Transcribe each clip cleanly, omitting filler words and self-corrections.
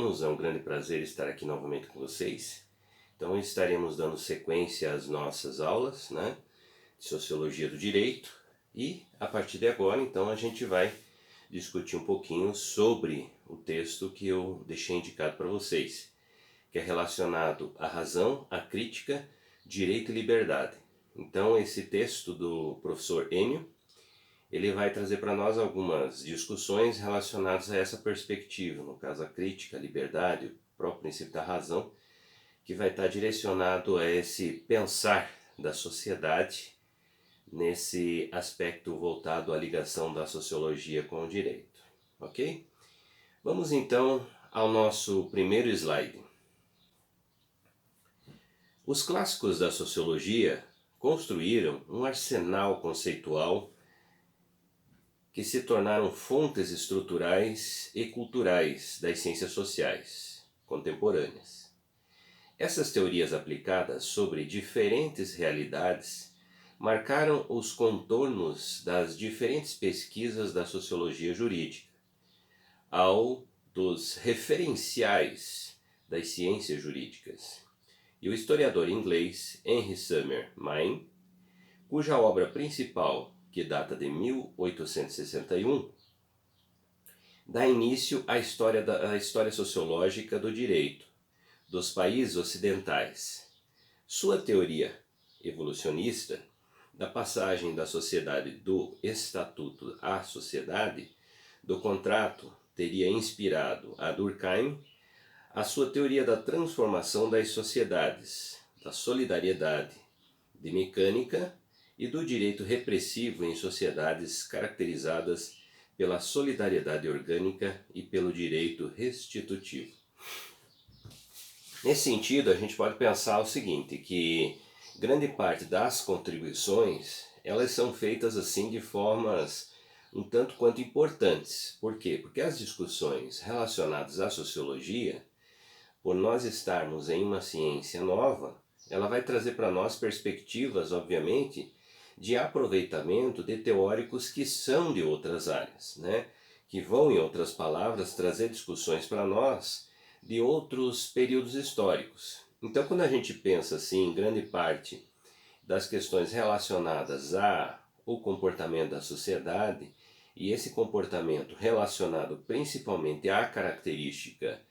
alunos, é um grande prazer estar aqui novamente com vocês. Então estaremos dando sequência às nossas aulas, de Sociologia do Direito, e a partir de agora então a gente vai discutir um pouquinho sobre o texto que eu deixei indicado para vocês, que é relacionado à razão, à crítica, direito e liberdade. Então esse texto do professor Enio, ele vai trazer para nós algumas discussões relacionadas a essa perspectiva, no caso a crítica, a liberdade, o próprio princípio da razão, que vai estar direcionado a esse pensar da sociedade nesse aspecto voltado à ligação da sociologia com o direito, ok? Vamos então ao nosso primeiro slide. Os clássicos da sociologia construíram um arsenal conceitual que se tornaram fontes estruturais e culturais das ciências sociais contemporâneas. Essas teorias aplicadas sobre diferentes realidades marcaram os contornos das diferentes pesquisas da sociologia jurídica, ao dos referenciais das ciências jurídicas. E o historiador inglês Henry Summer Mine, cuja obra principal, que data de 1861, dá início à história sociológica do direito dos países ocidentais. Sua teoria evolucionista da passagem da sociedade do estatuto à sociedade, do contrato, teria inspirado a Durkheim a sua teoria da transformação das sociedades, da solidariedade, de mecânica e do direito repressivo em sociedades caracterizadas pela solidariedade orgânica e pelo direito restitutivo. Nesse sentido, a gente pode pensar o seguinte, que grande parte das contribuições, elas são feitas assim de formas um tanto quanto importantes. Por quê? Porque as discussões relacionadas à sociologia, por nós estarmos em uma ciência nova, ela vai trazer para nós perspectivas, obviamente, de aproveitamento de teóricos que são de outras áreas, que vão, em outras palavras, trazer discussões para nós de outros períodos históricos. Então, quando a gente pensa assim, em grande parte das questões relacionadas ao comportamento da sociedade, e esse comportamento relacionado principalmente à característica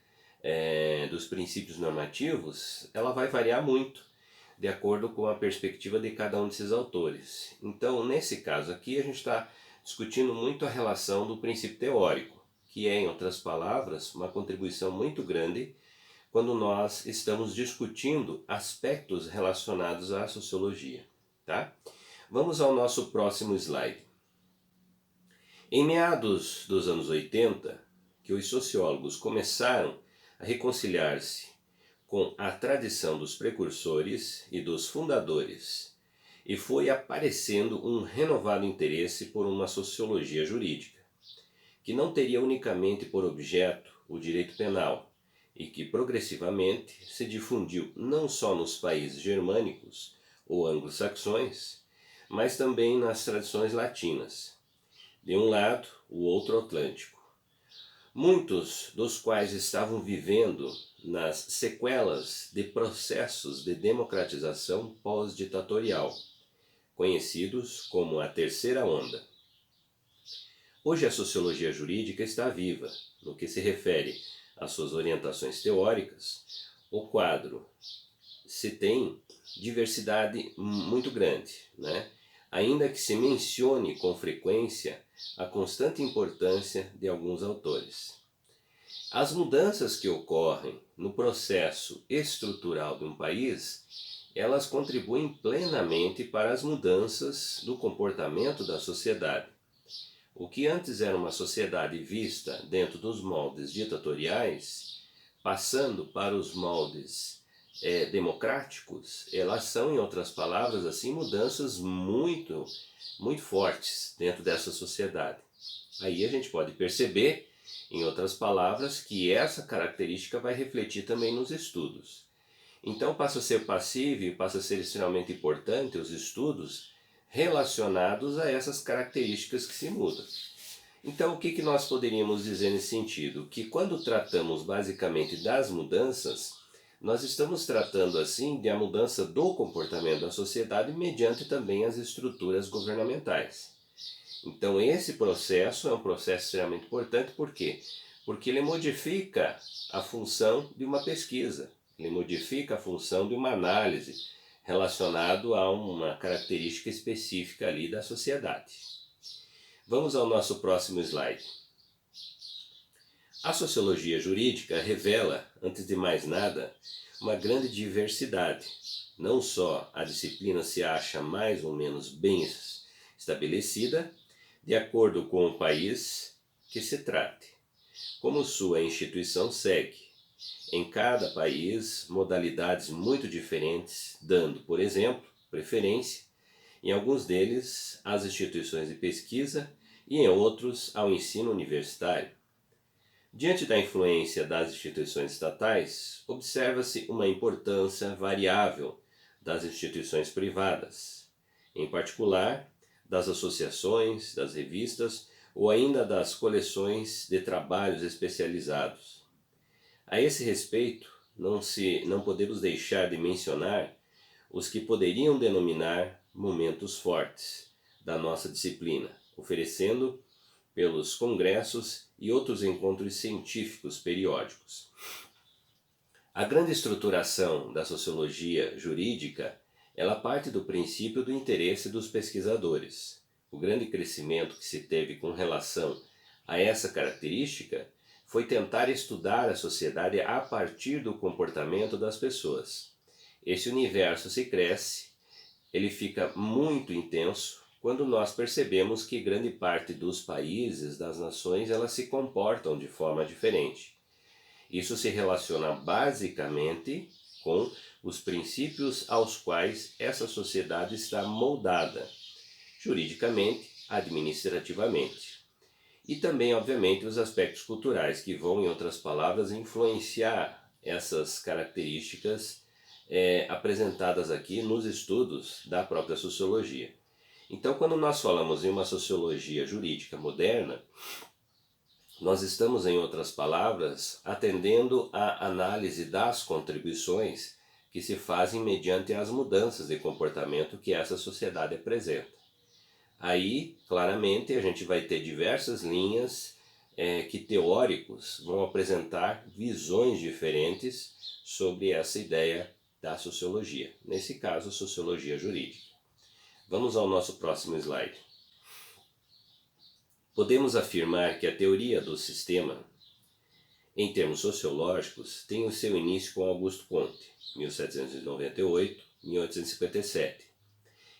dos princípios normativos, ela vai variar muito de acordo com a perspectiva de cada um desses autores. Então, nesse caso aqui, a gente está discutindo muito a relação do princípio teórico, que é, em outras palavras, uma contribuição muito grande quando nós estamos discutindo aspectos relacionados à sociologia. Tá? Vamos ao nosso próximo slide. Em meados dos anos 80, que os sociólogos começaram a reconciliar-se com a tradição dos precursores e dos fundadores, e foi aparecendo um renovado interesse por uma sociologia jurídica, que não teria unicamente por objeto o direito penal, e que progressivamente se difundiu não só nos países germânicos ou anglo-saxões, mas também nas tradições latinas. De um lado, o outro Atlântico. Muitos dos quais estavam vivendo nas sequelas de processos de democratização pós-ditatorial, conhecidos como a Terceira Onda. Hoje a sociologia jurídica está viva, no que se refere às suas orientações teóricas. O quadro se tem diversidade muito grande, ainda que se mencione com frequência a constante importância de alguns autores. As mudanças que ocorrem no processo estrutural de um país, elas contribuem plenamente para as mudanças do comportamento da sociedade. O que antes era uma sociedade vista dentro dos moldes ditatoriais, passando para os moldes democráticos, elas são, em outras palavras, assim, mudanças muito fortes dentro dessa sociedade. Aí a gente pode perceber, em outras palavras, que essa característica vai refletir também nos estudos. Então passa a ser passível e passa a ser extremamente importante os estudos relacionados a essas características que se mudam. Então, o que que nós poderíamos dizer nesse sentido? Que quando tratamos basicamente das mudanças, nós estamos tratando assim de a mudança do comportamento da sociedade mediante também as estruturas governamentais. Então, esse processo é um processo extremamente importante, por quê? Porque ele modifica a função de uma pesquisa, ele modifica a função de uma análise relacionado a uma característica específica ali da sociedade. Vamos ao nosso próximo slide. A sociologia jurídica revela, antes de mais nada, uma grande diversidade. Não só a disciplina se acha mais ou menos bem estabelecida, de acordo com o país que se trate, como sua instituição segue. Em cada país, modalidades muito diferentes, dando, por exemplo, preferência, em alguns deles, às instituições de pesquisa e em outros, ao ensino universitário. Diante da influência das instituições estatais, observa-se uma importância variável das instituições privadas, em particular das associações, das revistas ou ainda das coleções de trabalhos especializados. A esse respeito, não podemos deixar de mencionar os que poderiam denominar momentos fortes da nossa disciplina, oferecendo pelos congressos e outros encontros científicos periódicos. A grande estruturação da sociologia jurídica, ela parte do princípio do interesse dos pesquisadores. O grande crescimento que se teve com relação a essa característica foi tentar estudar a sociedade a partir do comportamento das pessoas. Esse universo se cresce, ele fica muito intenso quando nós percebemos que grande parte dos países, das nações, elas se comportam de forma diferente. Isso se relaciona basicamente com os princípios aos quais essa sociedade está moldada, juridicamente, administrativamente. E também, obviamente, os aspectos culturais, que vão, em outras palavras, influenciar essas características apresentadas aqui nos estudos da própria sociologia. Então, quando nós falamos em uma sociologia jurídica moderna, nós estamos, em outras palavras, atendendo à análise das contribuições que se fazem mediante as mudanças de comportamento que essa sociedade apresenta. Aí, claramente, a gente vai ter diversas linhas que teóricos vão apresentar visões diferentes sobre essa ideia da sociologia, nesse caso, a sociologia jurídica. Vamos ao nosso próximo slide. Podemos afirmar que a teoria do sistema, em termos sociológicos, tem o seu início com Augusto Comte, 1798-1857,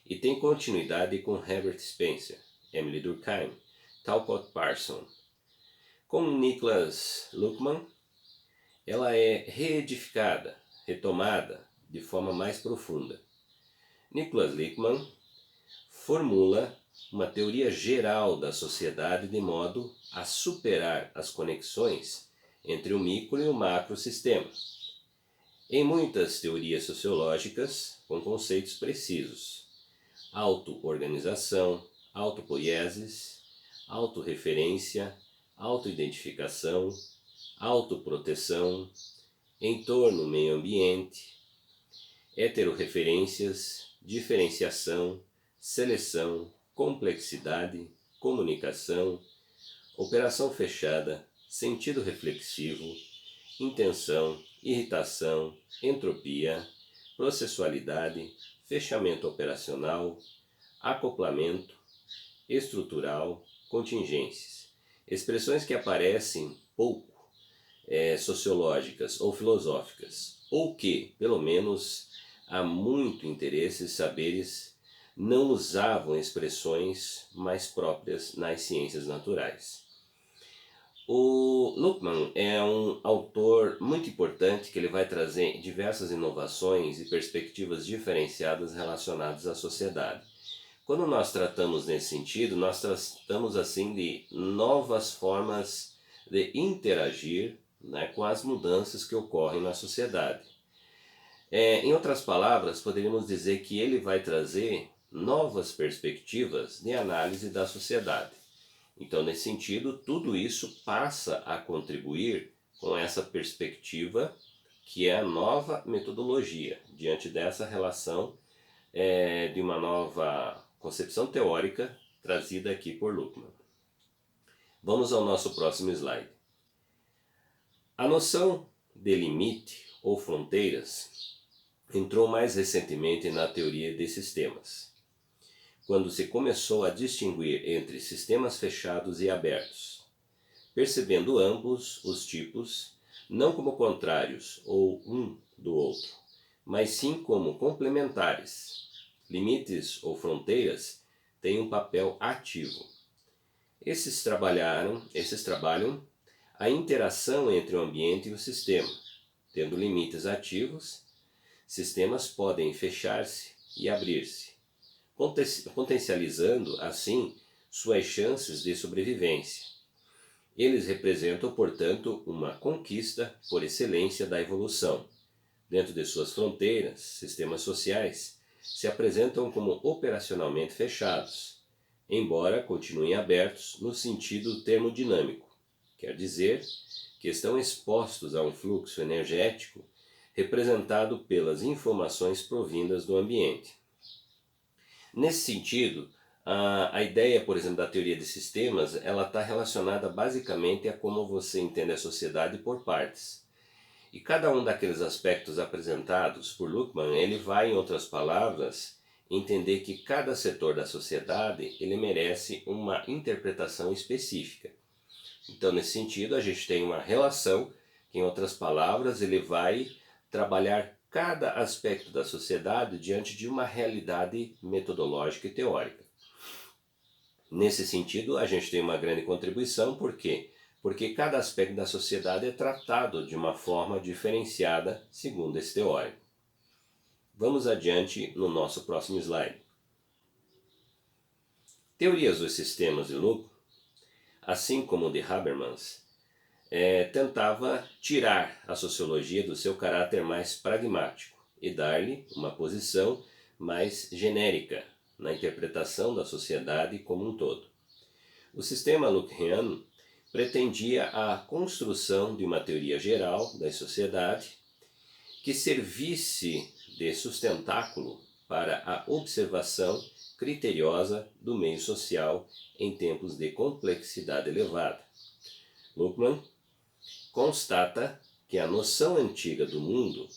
e tem continuidade com Herbert Spencer, Emile Durkheim, Talcott Parsons. Com Niklas Luhmann, ela é reedificada, retomada de forma mais profunda. Niklas Luhmann formula uma teoria geral da sociedade de modo a superar as conexões entre o micro e o macrosistema. Em muitas teorias sociológicas, com conceitos precisos: auto-organização, autopoiesis, autorreferência, autoidentificação, autoproteção, entorno meio ambiente, heterorreferências, diferenciação, seleção, complexidade, comunicação, operação fechada, sentido reflexivo, intenção, irritação, entropia, processualidade, fechamento operacional, acoplamento, estrutural, contingências. Expressões que aparecem pouco sociológicas ou filosóficas, ou que, pelo menos, há muito interesse em saberes não usavam expressões mais próprias nas ciências naturais. O Luhmann é um autor muito importante que ele vai trazer diversas inovações e perspectivas diferenciadas relacionadas à sociedade. Quando nós tratamos nesse sentido, nós tratamos assim de novas formas de interagir, né, com as mudanças que ocorrem na sociedade. Em outras palavras, poderíamos dizer que ele vai trazer novas perspectivas de análise da sociedade. Então, nesse sentido, tudo isso passa a contribuir com essa perspectiva que é a nova metodologia, diante dessa relação de uma nova concepção teórica trazida aqui por Luhmann. Vamos ao nosso próximo slide. A noção de limite ou fronteiras entrou mais recentemente na teoria de sistemas, quando se começou a distinguir entre sistemas fechados e abertos, percebendo ambos os tipos não como contrários ou um do outro, mas sim como complementares. Limites ou fronteiras têm um papel ativo. Esses trabalham a interação entre o ambiente e o sistema. Tendo limites ativos, sistemas podem fechar-se e abrir-se, potencializando assim suas chances de sobrevivência. Eles representam, portanto, uma conquista por excelência da evolução. Dentro de suas fronteiras, sistemas sociais se apresentam como operacionalmente fechados, embora continuem abertos no sentido termodinâmico, quer dizer que estão expostos a um fluxo energético representado pelas informações provindas do ambiente. Nesse sentido, a ideia, por exemplo, da teoria de sistemas, ela está relacionada basicamente a como você entende a sociedade por partes. E cada um daqueles aspectos apresentados por Luhmann, ele vai, em outras palavras, entender que cada setor da sociedade ele merece uma interpretação específica. Então, nesse sentido, a gente tem uma relação que, em outras palavras, ele vai trabalhar cada aspecto da sociedade diante de uma realidade metodológica e teórica. Nesse sentido, a gente tem uma grande contribuição, por quê? Porque cada aspecto da sociedade é tratado de uma forma diferenciada segundo esse teórico. Vamos adiante no nosso próximo slide. Teorias dos sistemas de Luhmann, assim como de Habermas, tentava tirar a sociologia do seu caráter mais pragmático e dar-lhe uma posição mais genérica na interpretação da sociedade como um todo. O sistema Luhmanniano pretendia a construção de uma teoria geral da sociedade que servisse de sustentáculo para a observação criteriosa do meio social em tempos de complexidade elevada. Luhmann constata que a noção antiga do mundo,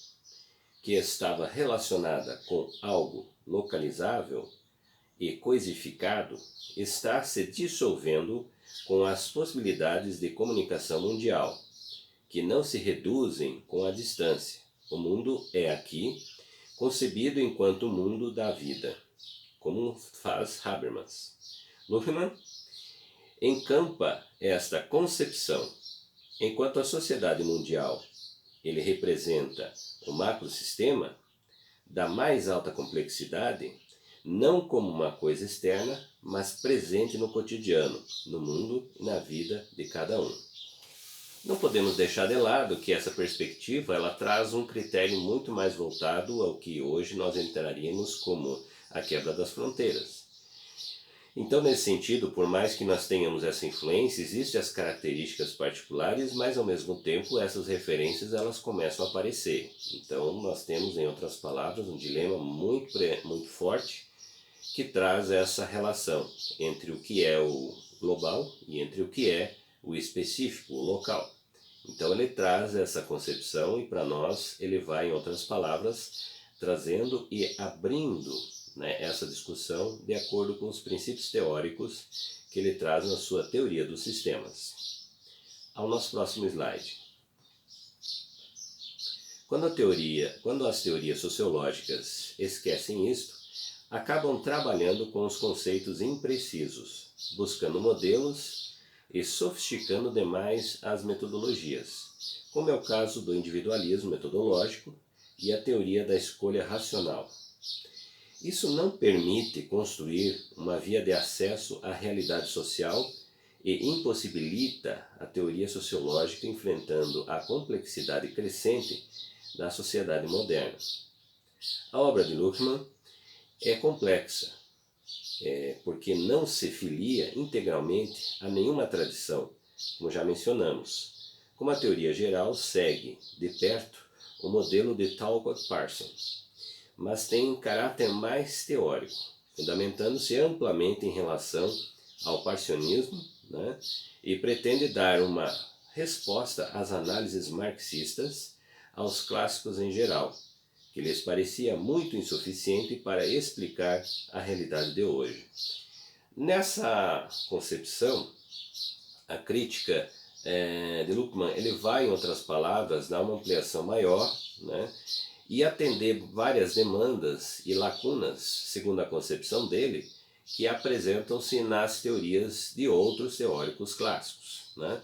que estava relacionada com algo localizável e coisificado, está se dissolvendo com as possibilidades de comunicação mundial, que não se reduzem com a distância. O mundo é aqui, concebido enquanto mundo da vida, como faz Habermas. Luhmann encampa esta concepção. Enquanto a sociedade mundial ele representa o macrosistema da mais alta complexidade, não como uma coisa externa, mas presente no cotidiano, no mundo e na vida de cada um. Não podemos deixar de lado que essa perspectiva ela traz um critério muito mais voltado ao que hoje nós entraríamos como a quebra das fronteiras. Então, nesse sentido, por mais que nós tenhamos essa influência, existem as características particulares, mas ao mesmo tempo essas referências elas começam a aparecer. Então, nós temos, em outras palavras, um dilema muito forte que traz essa relação entre o que é o global e entre o que é o específico, o local. Então ele traz essa concepção e para nós ele vai, em outras palavras, trazendo e abrindo, essa discussão de acordo com os princípios teóricos que ele traz na sua teoria dos sistemas. Ao nosso próximo slide. Quando as teorias sociológicas esquecem isto, acabam trabalhando com os conceitos imprecisos, buscando modelos e sofisticando demais as metodologias, como é o caso do individualismo metodológico e a teoria da escolha racional. Isso não permite construir uma via de acesso à realidade social e impossibilita a teoria sociológica enfrentando a complexidade crescente da sociedade moderna. A obra de Luhmann é complexa, porque não se filia integralmente a nenhuma tradição, como já mencionamos. Como a teoria geral segue de perto o modelo de Talcott Parsons, mas tem caráter mais teórico, fundamentando-se amplamente em relação ao parsionismo, né, e pretende dar uma resposta às análises marxistas, aos clássicos em geral, que lhes parecia muito insuficiente para explicar a realidade de hoje. Nessa concepção, a crítica de Luckmann, ele vai, em outras palavras, dar uma ampliação maior, né, e atender várias demandas e lacunas, segundo a concepção dele, que apresentam-se nas teorias de outros teóricos clássicos, né?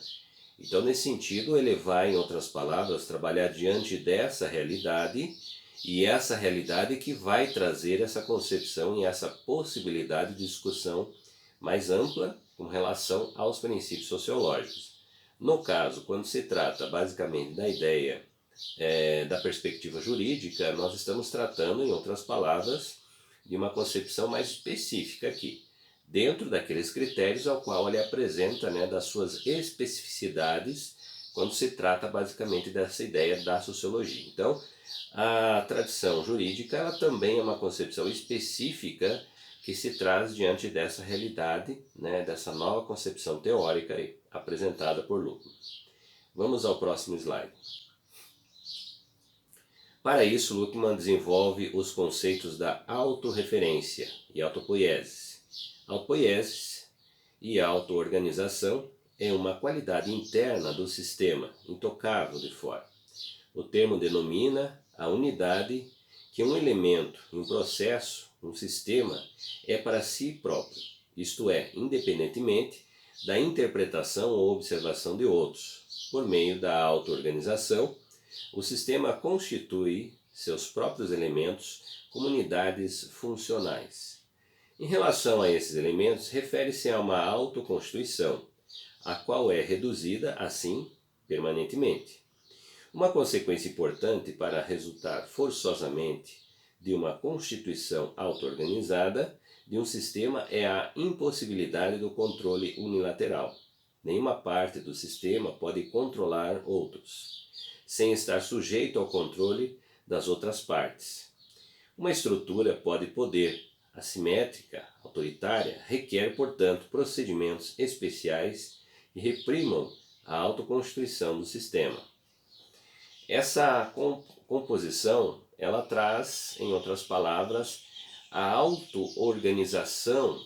Então, nesse sentido, ele vai, em outras palavras, trabalhar diante dessa realidade, e essa realidade que vai trazer essa concepção e essa possibilidade de discussão mais ampla com relação aos princípios sociológicos. No caso, quando se trata basicamente da ideia da perspectiva jurídica, nós estamos tratando, em outras palavras, de uma concepção mais específica aqui, dentro daqueles critérios ao qual ele apresenta, né, das suas especificidades, quando se trata basicamente dessa ideia da sociologia. Então, a tradição jurídica, ela também é uma concepção específica que se traz diante dessa realidade, né, dessa nova concepção teórica apresentada por Luckmann. Vamos ao próximo slide. Para isso, Luckmann desenvolve os conceitos da autorreferência e autopoiesis. Autopoiesis e autoorganização é uma qualidade interna do sistema, intocável de fora. O termo denomina a unidade que um elemento, um processo, um sistema é para si próprio, isto é, independentemente da interpretação ou observação de outros. Por meio da auto-organização, o sistema constitui seus próprios elementos como unidades funcionais. Em relação a esses elementos, refere-se a uma autoconstituição, a qual é reduzida, assim, permanentemente. Uma consequência importante para resultar forçosamente de uma constituição auto-organizada de um sistema é a impossibilidade do controle unilateral. Nenhuma parte do sistema pode controlar outros, sem estar sujeito ao controle das outras partes. Uma estrutura pode poder, assimétrica, autoritária, requer, portanto, procedimentos especiais que reprimam a autoconstituição do sistema. Essa composição, ela traz, em outras palavras, a auto-organização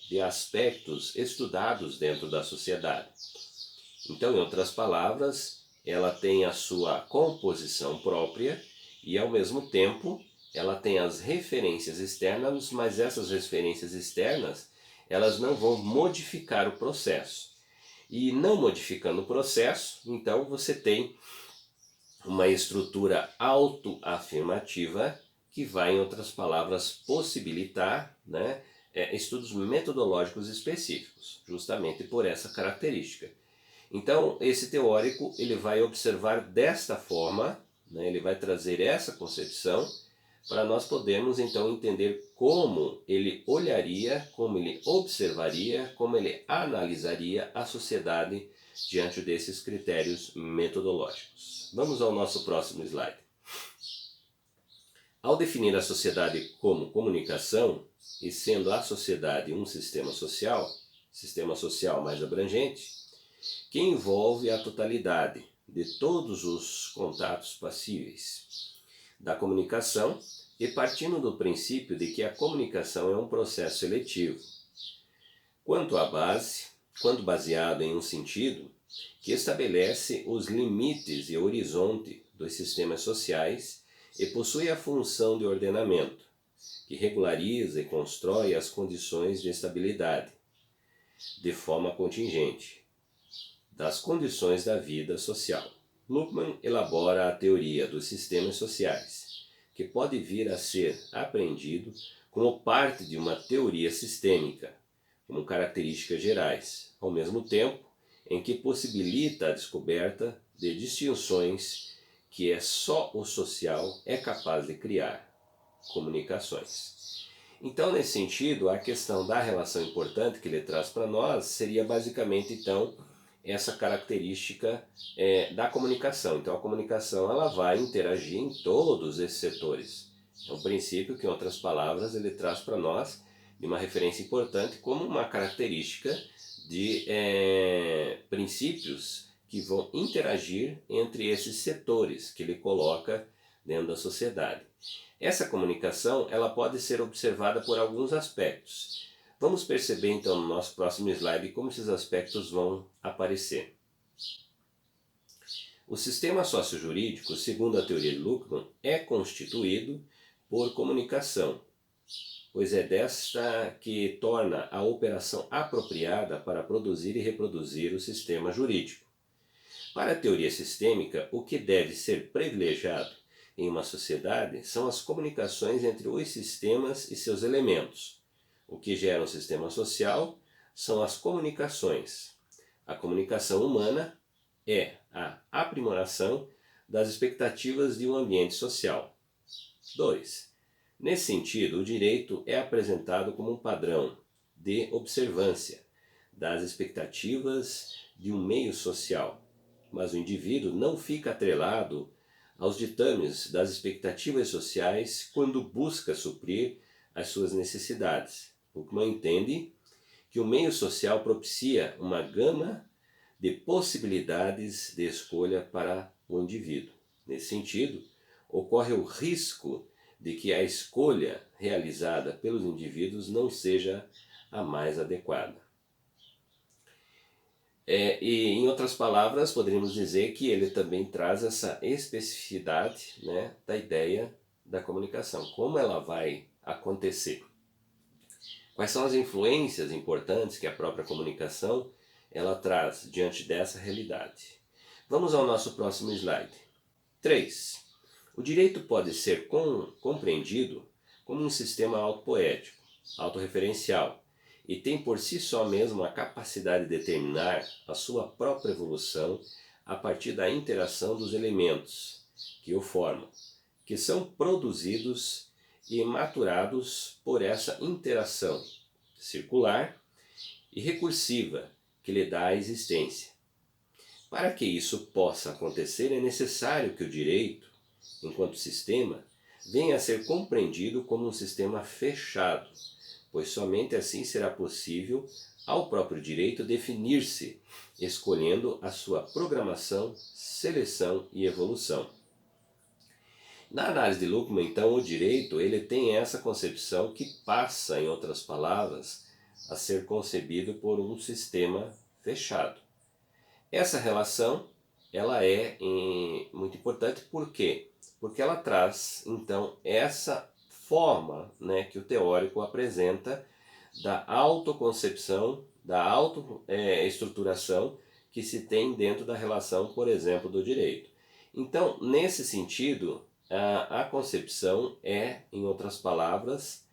de aspectos estudados dentro da sociedade. Então, em outras palavras, ela tem a sua composição própria e, ao mesmo tempo, ela tem as referências externas, mas essas referências externas, elas não vão modificar o processo. E não modificando o processo, então você tem uma estrutura autoafirmativa que vai, em outras palavras, possibilitar, né, estudos metodológicos específicos, justamente por essa característica. Então, esse teórico ele vai observar desta forma, né, ele vai trazer essa concepção para nós podermos então entender como ele olharia, como ele observaria, como ele analisaria a sociedade diante desses critérios metodológicos. Vamos ao nosso próximo slide. Ao definir a sociedade como comunicação, e sendo a sociedade um sistema social mais abrangente, que envolve a totalidade de todos os contatos passíveis da comunicação, e partindo do princípio de que a comunicação é um processo seletivo, quando baseado em um sentido que estabelece os limites e horizonte dos sistemas sociais e possui a função de ordenamento, que regulariza e constrói as condições de estabilidade, de forma contingente, das condições da vida social. Luckmann elabora a teoria dos sistemas sociais, que pode vir a ser apreendido como parte de uma teoria sistêmica, como características gerais, ao mesmo tempo em que possibilita a descoberta de distinções que só o social é capaz de criar, comunicações. Então, nesse sentido, a questão da relação importante que ele traz para nós seria basicamente, então, essa característica da comunicação. Então, a comunicação ela vai interagir em todos esses setores. É um princípio que, em outras palavras, ele traz para nós de uma referência importante como uma característica de princípios que vão interagir entre esses setores que ele coloca dentro da sociedade. Essa comunicação ela pode ser observada por alguns aspectos. Vamos perceber então no nosso próximo slide como esses aspectos vão aparecer. O sistema sociojurídico, segundo a teoria de Luckmann, é constituído por comunicação, pois é desta que torna a operação apropriada para produzir e reproduzir o sistema jurídico. Para a teoria sistêmica, o que deve ser privilegiado em uma sociedade são as comunicações entre os sistemas e seus elementos. O que gera um sistema social são as comunicações. A comunicação humana é a aprimoração das expectativas de um ambiente social. 2. Nesse sentido, o direito é apresentado como um padrão de observância das expectativas de um meio social, mas o indivíduo não fica atrelado aos ditames das expectativas sociais quando busca suprir as suas necessidades. Luckmann entende que o meio social propicia uma gama de possibilidades de escolha para o indivíduo. Nesse sentido, ocorre o risco de que a escolha realizada pelos indivíduos não seja a mais adequada. E em outras palavras, poderíamos dizer que ele também traz essa especificidade, né, da ideia da comunicação, como ela vai acontecer. Quais são as influências importantes que a própria comunicação ela traz diante dessa realidade. Vamos ao nosso próximo slide. 3. O direito pode ser compreendido como um sistema autopoético, autorreferencial, e tem por si só mesmo a capacidade de determinar a sua própria evolução a partir da interação dos elementos que o formam, que são produzidos e maturados por essa interação circular e recursiva que lhe dá a existência. Para que isso possa acontecer, é necessário que o direito, enquanto sistema, venha a ser compreendido como um sistema fechado, pois somente assim será possível ao próprio direito definir-se, escolhendo a sua programação, seleção e evolução. Na análise de Luckmann, então, o direito ele tem essa concepção que passa, em outras palavras, a ser concebido por um sistema fechado. Essa relação ela é muito importante, por quê? Porque ela traz, então, essa forma, né, que o teórico apresenta da autoconcepção, da autoestruturação que se tem dentro da relação, por exemplo, do direito. Então, nesse sentido, a concepção é, em outras palavras,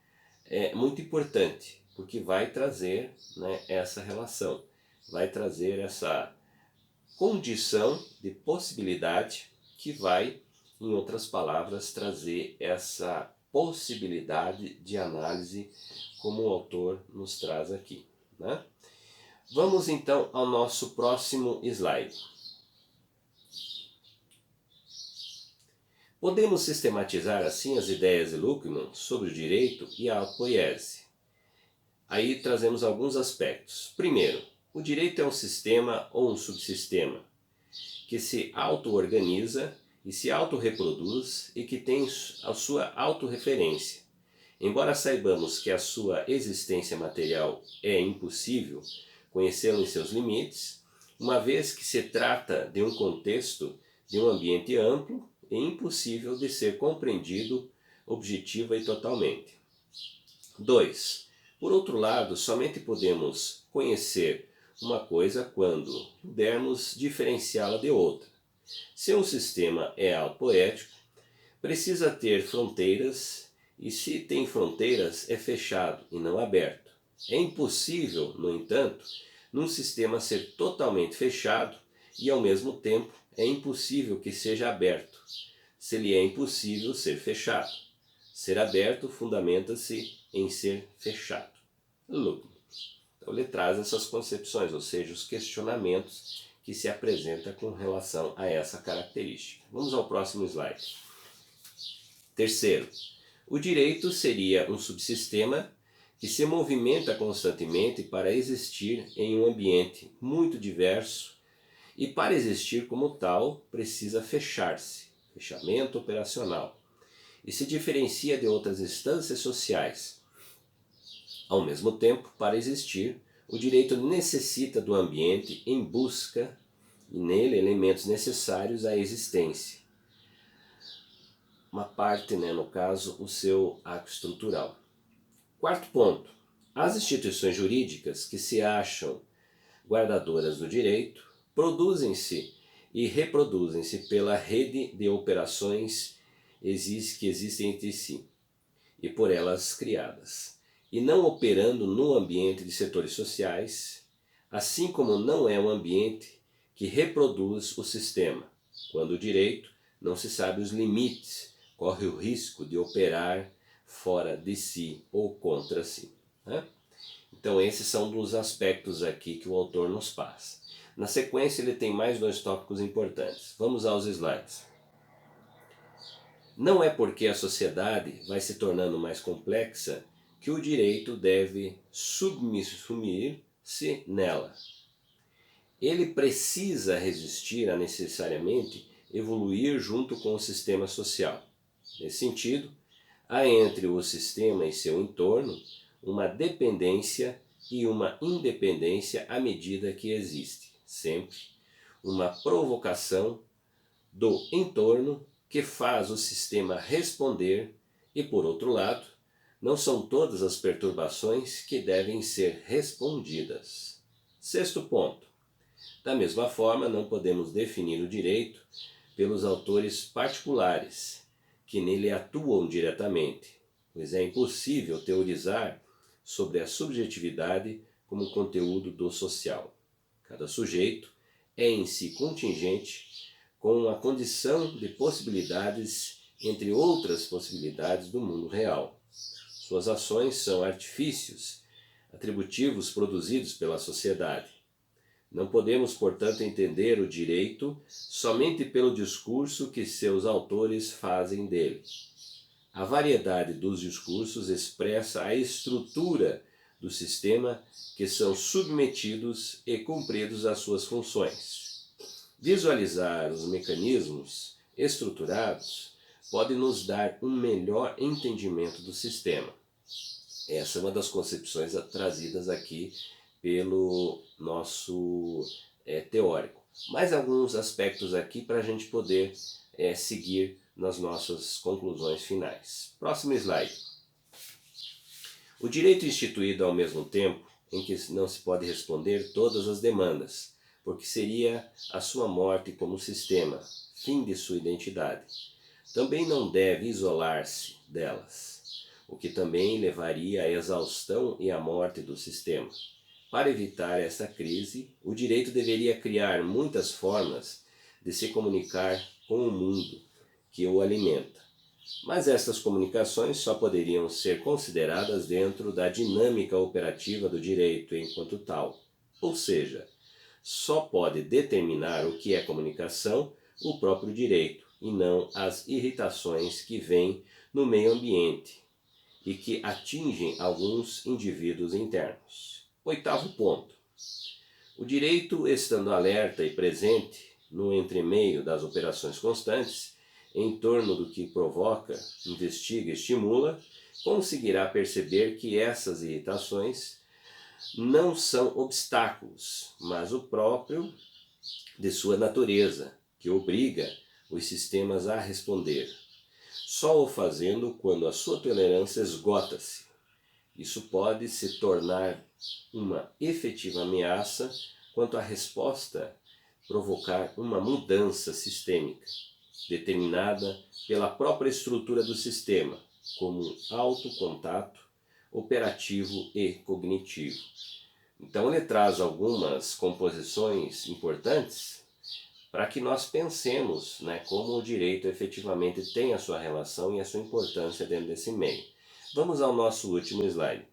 muito importante, porque vai trazer, né, essa relação, vai trazer essa condição de possibilidade que vai, em outras palavras, trazer essa possibilidade de análise como o autor nos traz aqui, né? Vamos então ao nosso próximo slide. Podemos sistematizar assim as ideias de Luckmann sobre o direito e a autopoiese. Aí trazemos alguns aspectos. Primeiro, o direito é um sistema ou um subsistema que se auto-organiza e se autorreproduz e que tem a sua autorreferência. Embora saibamos que a sua existência material é impossível conhecê-lo em seus limites, uma vez que se trata de um contexto, de um ambiente amplo, é impossível de ser compreendido objetiva e totalmente. 2. Por outro lado, somente podemos conhecer uma coisa quando pudermos diferenciá-la de outra. Se um sistema é autopoético, precisa ter fronteiras, e se tem fronteiras, é fechado e não aberto. É impossível, no entanto, num sistema ser totalmente fechado e, ao mesmo tempo, é impossível que seja aberto, se lhe é impossível ser fechado. Ser aberto fundamenta-se em ser fechado. Luhmann. Então ele traz essas concepções, ou seja, os questionamentos que se apresentam com relação a essa característica. Vamos ao próximo slide. Terceiro, o direito seria um subsistema que se movimenta constantemente para existir em um ambiente muito diverso e para existir como tal precisa fechar-se, fechamento operacional, e se diferencia de outras instâncias sociais. Ao mesmo tempo, para existir, o direito necessita do ambiente em busca e nele elementos necessários à existência. Uma parte, no caso, o seu arco estrutural. Quarto ponto. As instituições jurídicas que se acham guardadoras do direito produzem-se e reproduzem-se pela rede de operações que existem entre si e por elas criadas, e não operando no ambiente de setores sociais, assim como não é um ambiente que reproduz o sistema, quando o direito não se sabe os limites, corre o risco de operar fora de si ou contra si. Então esses são dos aspectos aqui que o autor nos passa. Na sequência ele tem mais dois tópicos importantes. Vamos aos slides. Não é porque a sociedade vai se tornando mais complexa que o direito deve subsumir-se nela. Ele precisa resistir a necessariamente evoluir junto com o sistema social. Nesse sentido, há entre o sistema e seu entorno uma dependência e uma independência à medida que existe, sempre uma provocação do entorno que faz o sistema responder e, por outro lado, não são todas as perturbações que devem ser respondidas. Sexto ponto. Da mesma forma, não podemos definir o direito pelos autores particulares que nele atuam diretamente, pois é impossível teorizar sobre a subjetividade como conteúdo do social. Cada sujeito é em si contingente com uma condição de possibilidades entre outras possibilidades do mundo real. Suas ações são artifícios atributivos produzidos pela sociedade. Não podemos, portanto, entender o direito somente pelo discurso que seus autores fazem dele. A variedade dos discursos expressa a estrutura do sistema que são submetidos e cumpridos às suas funções. Visualizar os mecanismos estruturados pode nos dar um melhor entendimento do sistema. Essa é uma das concepções trazidas aqui pelo nosso teórico. Mais alguns aspectos aqui para a gente poder seguir nas nossas conclusões finais. Próximo slide. O direito instituído ao mesmo tempo em que não se pode responder todas as demandas, porque seria a sua morte como sistema, fim de sua identidade. Também não deve isolar-se delas, o que também levaria à exaustão e à morte do sistema. Para evitar essa crise, o direito deveria criar muitas formas de se comunicar com o mundo que o alimenta. Mas essas comunicações só poderiam ser consideradas dentro da dinâmica operativa do direito enquanto tal. Ou seja, só pode determinar o que é comunicação o próprio direito e não as irritações que vêm no meio ambiente e que atingem alguns indivíduos internos. Oitavo ponto. O direito, estando alerta e presente no entremeio das operações constantes, em torno do que provoca, investiga e estimula, conseguirá perceber que essas irritações não são obstáculos, mas o próprio de sua natureza, que obriga os sistemas a responder. Só o fazendo quando a sua tolerância esgota-se. Isso pode se tornar uma efetiva ameaça quanto à resposta provocar uma mudança sistêmica, determinada pela própria estrutura do sistema, como autocontato, operativo e cognitivo. Então ele traz algumas composições importantes para que nós pensemos, né, como o direito efetivamente tem a sua relação e a sua importância dentro desse meio. Vamos ao nosso último slide.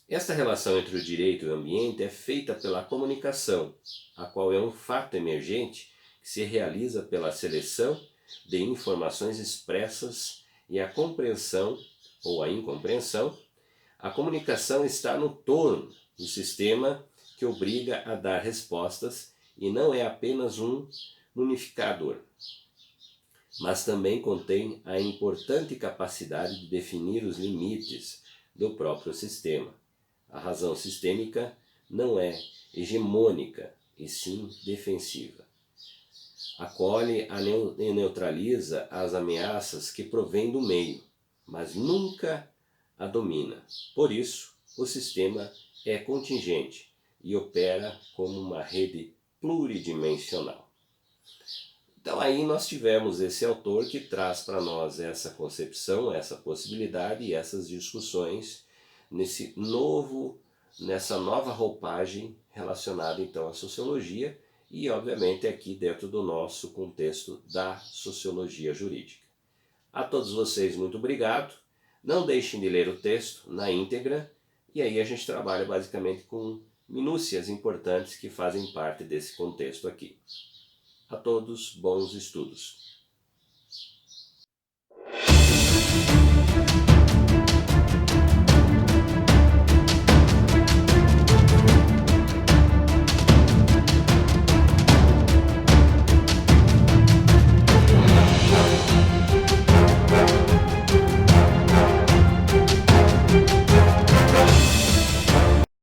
Esta relação entre o direito e o ambiente é feita pela comunicação, a qual é um fato emergente que se realiza pela seleção de informações expressas e a compreensão ou a incompreensão. A comunicação está no torno do sistema que obriga a dar respostas e não é apenas um unificador, mas também contém a importante capacidade de definir os limites do próprio sistema. A razão sistêmica não é hegemônica, e sim defensiva. Acolhe e neutraliza as ameaças que provêm do meio, mas nunca a domina. Por isso, o sistema é contingente e opera como uma rede pluridimensional. Então aí nós tivemos esse autor que traz para nós essa concepção, essa possibilidade e essas discussões nessa nova roupagem relacionada então à sociologia e obviamente aqui dentro do nosso contexto da sociologia jurídica. A todos vocês muito obrigado, não deixem de ler o texto na íntegra e aí a gente trabalha basicamente com minúcias importantes que fazem parte desse contexto aqui. A todos, bons estudos.